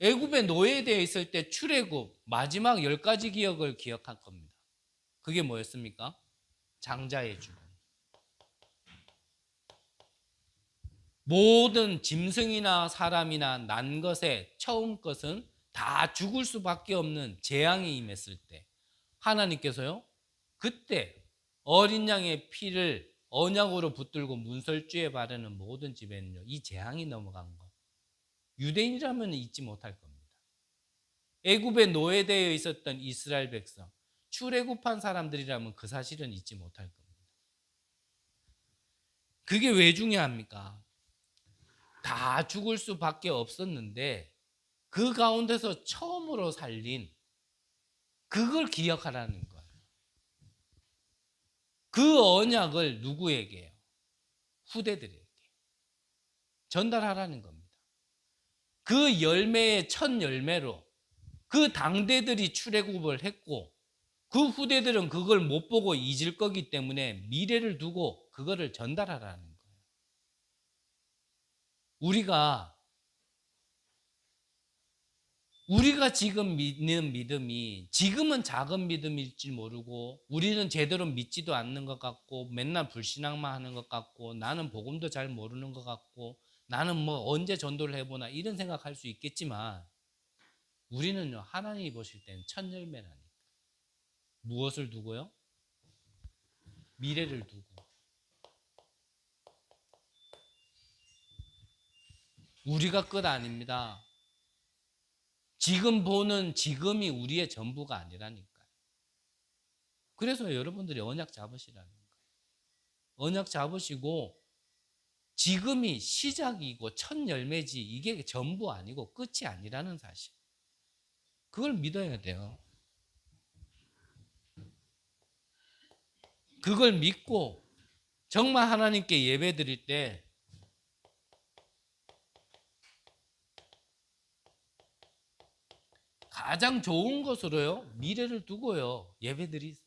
애굽에 노예되어 있을 때 출애굽 마지막 10가지 기억을 기억할 겁니다. 그게 뭐였습니까? 장자의 죽음. 모든 짐승이나 사람이나 난 것의 처음 것은 다 죽을 수밖에 없는 재앙이 임했을 때 하나님께서요, 그때 어린 양의 피를 언약으로 붙들고 문설주에 바르는 모든 집에는요, 이 재앙이 넘어간 것, 유대인이라면 잊지 못할 겁니다. 애굽에 노예되어 있었던 이스라엘 백성, 출애굽한 사람들이라면 그 사실은 잊지 못할 겁니다. 그게 왜 중요합니까? 다 죽을 수밖에 없었는데 그 가운데서 처음으로 살린 그걸 기억하라는 거예요. 그 언약을 누구에게요? 후대들에게 전달하라는 겁니다. 그 열매의 첫 열매로 그 당대들이 출애굽을 했고 그 후대들은 그걸 못 보고 잊을 거기 때문에 미래를 두고 그거를 전달하라는 거예요. 우리가 지금 믿는 믿음이 지금은 작은 믿음일지 모르고 우리는 제대로 믿지도 않는 것 같고 맨날 불신앙만 하는 것 같고 나는 복음도 잘 모르는 것 같고 나는 뭐 언제 전도를 해보나 이런 생각할 수 있겠지만 우리는요, 하나님이 보실 때는 첫 열매라니까. 무엇을 두고요? 미래를 두고. 우리가 끝 아닙니다. 지금 보는 지금이 우리의 전부가 아니라니까요. 그래서 여러분들이 언약 잡으시라는 거예요. 언약 잡으시고 지금이 시작이고 첫 열매지 이게 전부 아니고 끝이 아니라는 사실. 그걸 믿어야 돼요. 그걸 믿고 정말 하나님께 예배 드릴 때 가장 좋은 것으로요, 미래를 두고요, 예배 드리세요.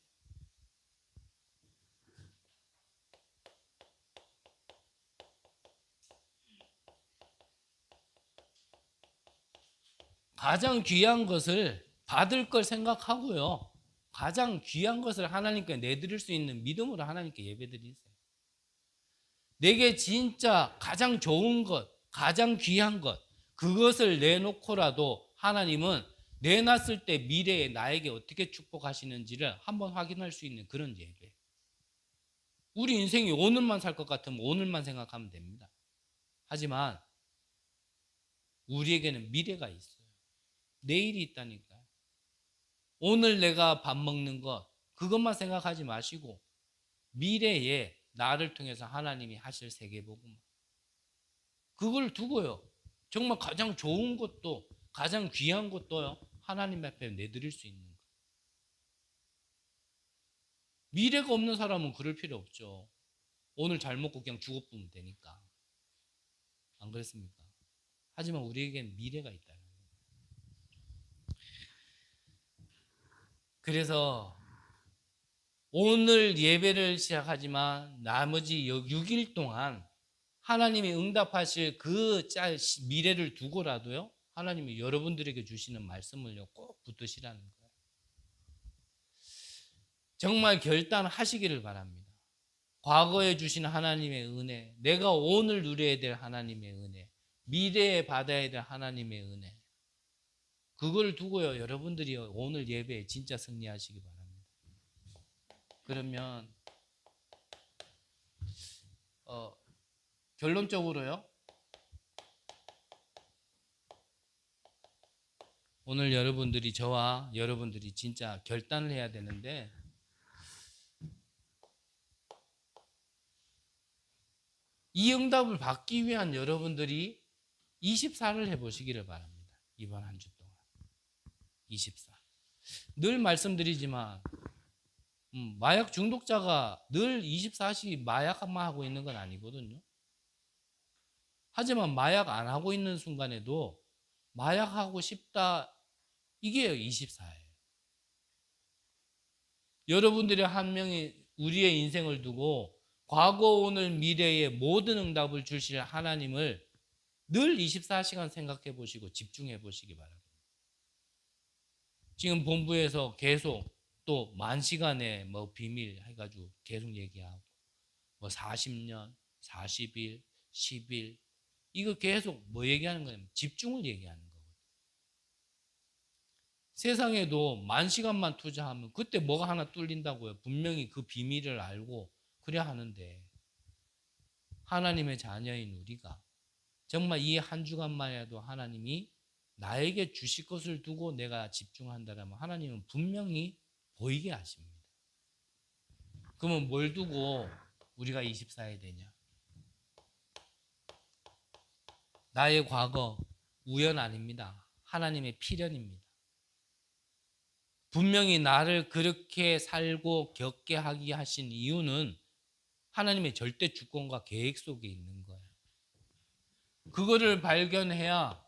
가장 귀한 것을 받을 걸 생각하고요, 가장 귀한 것을 하나님께 내드릴 수 있는 믿음으로 하나님께 예배드리세요. 내게 진짜 가장 좋은 것, 가장 귀한 것, 그것을 내놓고라도 하나님은 내놨을 때 미래에 나에게 어떻게 축복하시는지를 한번 확인할 수 있는 그런 예배. 우리 인생이 오늘만 살 것 같으면 오늘만 생각하면 됩니다. 하지만 우리에게는 미래가 있어요. 내일이 있다니까요. 오늘 내가 밥 먹는 것, 그것만 생각하지 마시고 미래에 나를 통해서 하나님이 하실 세계복음, 그걸 두고요, 정말 가장 좋은 것도 가장 귀한 것도요, 하나님 앞에 내드릴 수 있는 거예요. 미래가 없는 사람은 그럴 필요 없죠. 오늘 잘 먹고 그냥 죽어보면 되니까. 안 그렇습니까? 하지만 우리에게는 미래가 있다는 거예요. 그래서 오늘 예배를 시작하지만 나머지 6일 동안 하나님이 응답하실 그 미래를 두고라도요, 하나님이 여러분들에게 주시는 말씀을요, 꼭 붙드시라는 거예요. 정말 결단하시기를 바랍니다. 과거에 주신 하나님의 은혜, 내가 오늘 누려야 될 하나님의 은혜, 미래에 받아야 될 하나님의 은혜. 그걸 두고요, 여러분들이 오늘 예배에 진짜 승리하시기 바랍니다. 그러면 결론적으로요, 오늘 여러분들이, 저와 여러분들이 진짜 결단을 해야 되는데, 이 응답을 받기 위한 여러분들이 24를 해보시기를 바랍니다. 이번 한 주 동안 24. 늘 말씀드리지만 마약 중독자가 늘 24시 마약만 하고 있는 건 아니거든요. 하지만 마약 안 하고 있는 순간에도 마약하고 싶다, 이게 24예요. 여러분들이 한 명이 우리의 인생을 두고 과거, 오늘, 미래의 모든 응답을 주실 하나님을 늘 24시간 생각해 보시고 집중해 보시기 바랍니다. 지금 본부에서 계속 또 만시간의 뭐 비밀 해가지고 계속 얘기하고, 뭐 40년, 40일, 10일, 이거 계속 뭐 얘기하는 거예요? 집중을 얘기하는 거예요. 세상에도 만 시간만 투자하면 그때 뭐가 하나 뚫린다고요. 분명히 그 비밀을 알고 그래야 하는데, 하나님의 자녀인 우리가 정말 이 한 주간만 해도 하나님이 나에게 주실 것을 두고 내가 집중한다면 하나님은 분명히 보이게 하십니다. 그러면 뭘 두고 우리가 24에 되냐? 나의 과거 우연 아닙니다. 하나님의 필연입니다. 분명히 나를 그렇게 살고 겪게 하게 하신 이유는 하나님의 절대 주권과 계획 속에 있는 거예요. 그거를 발견해야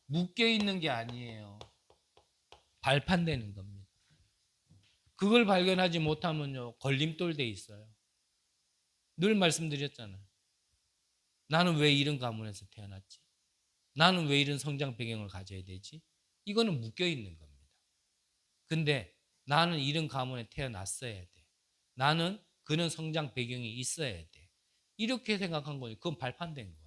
묶여 있는 게 아니에요. 발판되는 겁니다. 그걸 발견하지 못하면요, 걸림돌 돼 있어요. 늘 말씀드렸잖아요. 나는 왜 이런 가문에서 태어났지? 나는 왜 이런 성장 배경을 가져야 되지? 이거는 묶여 있는 겁니다. 근데 나는 이런 가문에 태어났어야 돼. 나는 그런 성장 배경이 있어야 돼. 이렇게 생각한 거예요. 그건 발판된 거예요.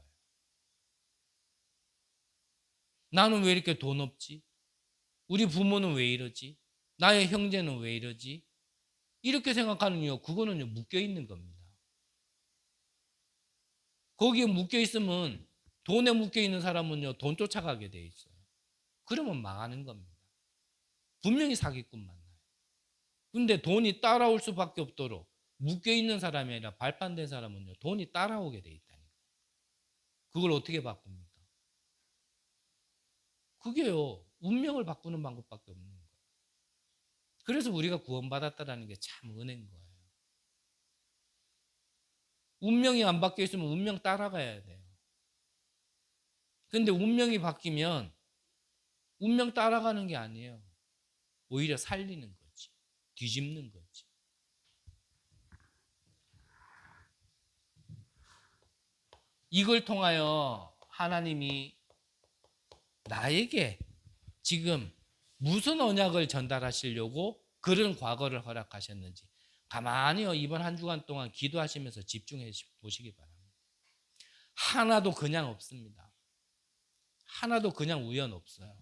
나는 왜 이렇게 돈 없지? 우리 부모는 왜 이러지? 나의 형제는 왜 이러지? 이렇게 생각하는 이유, 그거는요, 묶여 있는 겁니다. 거기에 묶여 있으면, 돈에 묶여 있는 사람은요, 돈 쫓아가게 돼 있어요. 그러면 망하는 겁니다. 분명히 사기꾼 만나요. 근데 돈이 따라올 수밖에 없도록 묶여 있는 사람이 아니라 발판된 사람은요, 돈이 따라오게 돼 있다니까. 그걸 어떻게 바꿉니까? 그게요, 운명을 바꾸는 방법밖에 없는 거예요. 그래서 우리가 구원받았다라는 게 참 은혜인 거예요. 운명이 안 바뀌어 있으면 운명 따라가야 돼요. 근데 운명이 바뀌면 운명 따라가는 게 아니에요. 오히려 살리는 거지. 뒤집는 거지. 이걸 통하여 하나님이 나에게 지금 무슨 언약을 전달하시려고 그런 과거를 허락하셨는지 가만히요, 이번 한 주간 동안 기도하시면서 집중해 보시기 바랍니다. 하나도 그냥 없습니다. 하나도 그냥 우연 없어요.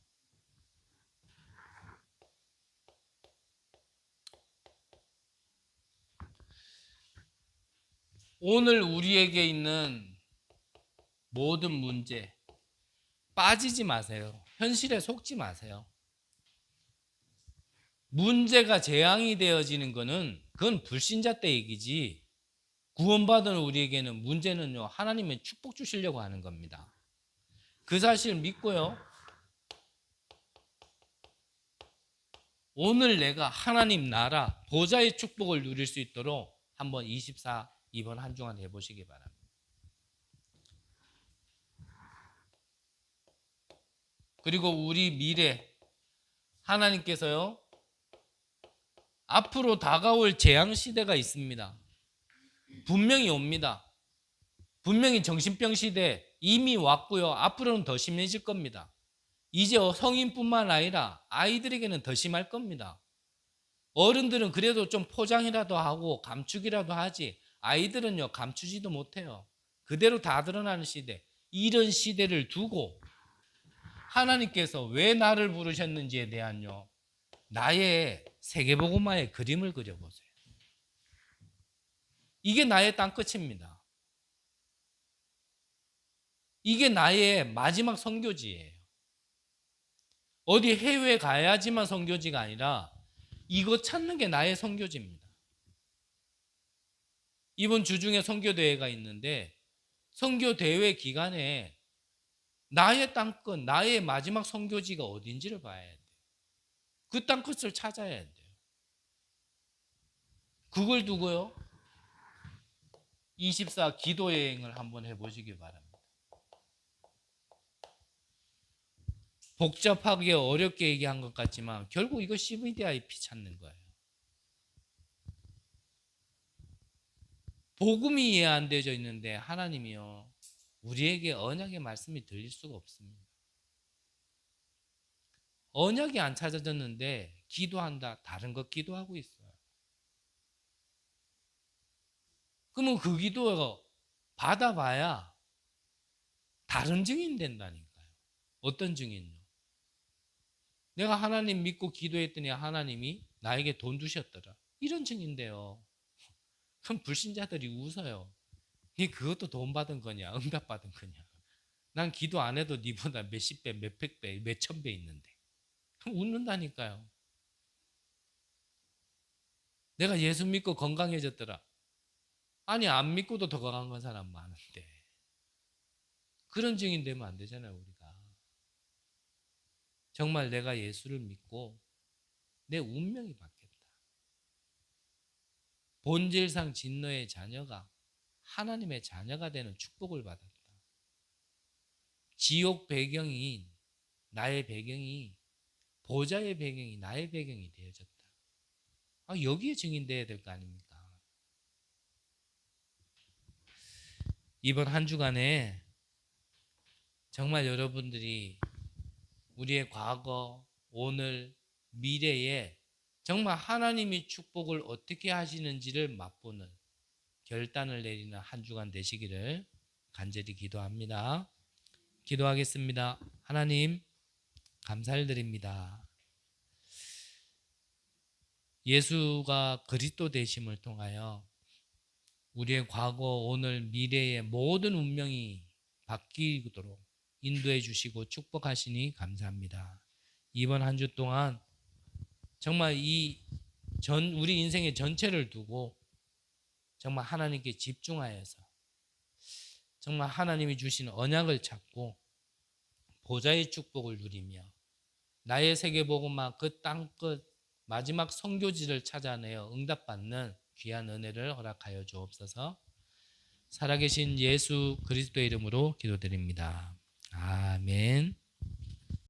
오늘 우리에게 있는 모든 문제 빠지지 마세요. 현실에 속지 마세요. 문제가 재앙이 되어지는 것은 그건 불신자 때 얘기지, 구원받은 우리에게는 문제는요, 하나님의 축복 주시려고 하는 겁니다. 그 사실 믿고요, 오늘 내가 하나님 나라 보좌의 축복을 누릴 수 있도록 한번 24 이번 한 주간 해보시기 바랍니다. 그리고 우리 미래, 하나님께서요, 앞으로 다가올 재앙 시대가 있습니다. 분명히 옵니다. 분명히 정신병 시대 이미 왔고요, 앞으로는 더 심해질 겁니다. 이제 성인뿐만 아니라 아이들에게는 더 심할 겁니다. 어른들은 그래도 좀 포장이라도 하고 감추기라도 하지, 아이들은요, 감추지도 못해요. 그대로 다 드러나는 시대. 이런 시대를 두고 하나님께서 왜 나를 부르셨는지에 대한요, 나의 세계복음화의 그림을 그려보세요. 이게 나의 땅끝입니다. 이게 나의 마지막 선교지예요. 어디 해외에 가야지만 선교지가 아니라 이거 찾는 게 나의 선교지입니다. 이번 주중에 선교대회가 있는데 선교대회 기간에 나의 땅끝, 나의 마지막 선교지가 어딘지를 봐야 돼요. 그 땅끝을 찾아야 돼요. 그걸 두고요, 24 기도 여행을 한번 해보시기 바랍니다. 복잡하게 어렵게 얘기한 것 같지만 결국 이거 CVDIP 찾는 거예요. 복음이 이해 안 되어져 있는데 하나님이요, 우리에게 언약의 말씀이 들릴 수가 없습니다. 언약이 안 찾아졌는데 기도한다, 다른 것 기도하고 있어요. 그러면 그 기도가 받아봐야 다른 증인 된다니까요. 어떤 증인요? 내가 하나님 믿고 기도했더니 하나님이 나에게 돈 주셨더라, 이런 증인데요. 그럼 불신자들이 웃어요. 그것도 돈 받은 거냐, 응답 받은 거냐. 난 기도 안 해도 니보다 몇십 배, 몇백 배, 몇천 배 있는데. 그럼 웃는다니까요. 내가 예수 믿고 건강해졌더라. 아니, 안 믿고도 더 건강한 사람 많은데. 그런 증인 되면 안 되잖아요, 우리가. 정말 내가 예수를 믿고 내 운명이 바뀌었다. 본질상 진노의 자녀가 하나님의 자녀가 되는 축복을 받았다. 지옥 배경이, 나의 배경이, 보좌의 배경이 나의 배경이 되어졌다. 여기에 증인되어야 될 거 아닙니까? 이번 한 주간에 정말 여러분들이 우리의 과거, 오늘, 미래에 정말 하나님이 축복을 어떻게 하시는지를 맛보는 결단을 내리는 한 주간 되시기를 간절히 기도합니다. 기도하겠습니다. 하나님, 감사를 드립니다. 예수가 그리스도 되심을 통하여 우리의 과거, 오늘, 미래의 모든 운명이 바뀌도록 인도해 주시고 축복하시니 감사합니다. 이번 한 주 동안 정말 우리 인생의 전체를 두고 정말 하나님께 집중하여서 정말 하나님이 주신 언약을 찾고 보좌의 축복을 누리며 나의 세계복음화 그 땅끝 마지막 선교지를 찾아내어 응답받는 귀한 은혜를 허락하여 주옵소서. 살아계신 예수 그리스도의 이름으로 기도드립니다. 아멘.